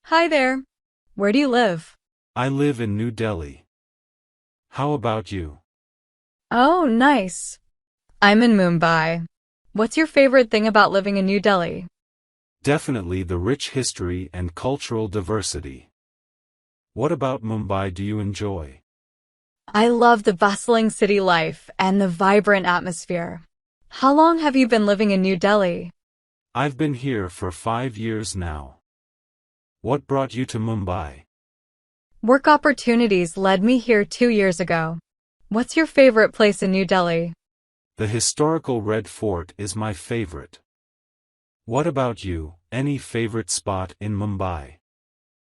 Hi there. Where do you live? I live in New Delhi. How about you? Oh, nice. I'm in Mumbai. What's your favorite thing about living in New Delhi? Definitely the rich history and cultural diversity. What about Mumbai do you enjoy? I love the bustling city life and the vibrant atmosphere. How long have you been living in New Delhi? I've been here for 5 years now. What brought you to Mumbai? Work opportunities led me here 2 years ago. What's your favorite place in New Delhi? The historical Red Fort is my favorite. What about you, any favorite spot in Mumbai?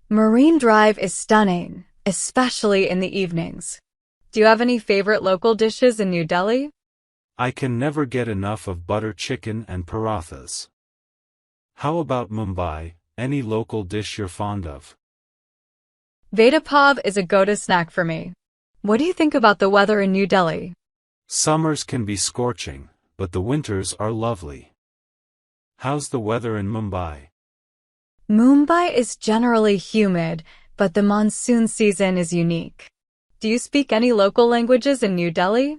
Marine Drive is stunning, especially in the evenings. Do you have any favorite local dishes in New Delhi? I can never get enough of butter chicken and parathas. How about Mumbai, any local dish you're fond of? Vada pav is a go-to snack for me. What do you think about the weather in New Delhi? Summers can be scorching, but the winters are lovely. How's the weather in Mumbai? Mumbai is generally humid, but the monsoon season is unique. Do you speak any local languages in New Delhi?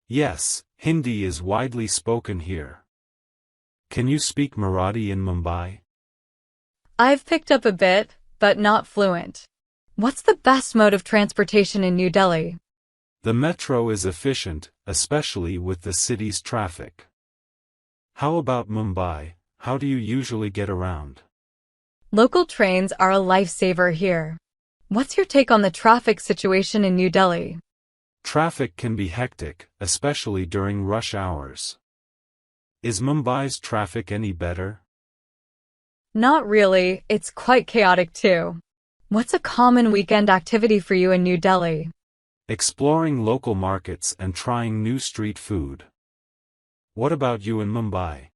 Yes, Hindi is widely spoken here. Can you speak Marathi in Mumbai? I've picked up a bit, but not fluent. What's the best mode of transportation in New Delhi? The metro is efficient, especially with the city's traffic. How about Mumbai? How do you usually get around? Local trains are a lifesaver here. What's your take on the traffic situation in New Delhi? Traffic can be hectic, especially during rush hours. Is Mumbai's traffic any better? Not really, it's quite chaotic too. What's a common weekend activity for you in New Delhi? Exploring local markets and trying new street food. What about you in Mumbai?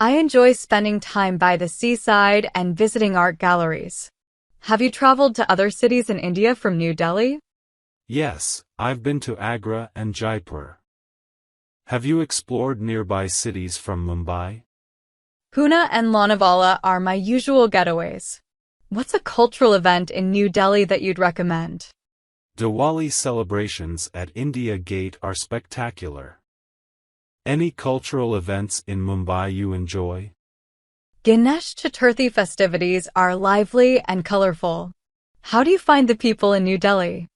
I enjoy spending time by the seaside and visiting art galleries. Have you traveled to other cities in India from New Delhi? Yes, I've been to Agra and Jaipur. Have you explored nearby cities from Mumbai? Pune and Lonavala are my usual getaways. What's a cultural event in New Delhi that you'd recommend? Diwali celebrations at India Gate are spectacular. Any cultural events in Mumbai you enjoy? Ganesh Chaturthi festivities are lively and colorful. How do you find the people in New Delhi?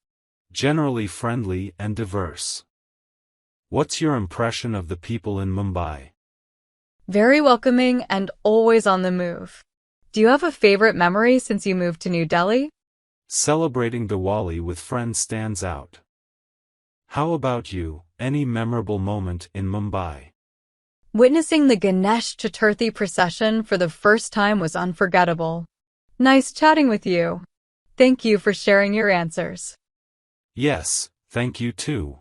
Generally friendly and diverse. What's your impression of the people in Mumbai? Very welcoming and always on the move. Do you have a favorite memory since you moved to New Delhi? Celebrating Diwali with friends stands out. How about you, any memorable moment in Mumbai? Witnessing the Ganesh Chaturthi procession for the first time was unforgettable. Nice chatting with you. Thank you for sharing your answers. Yes, thank you too.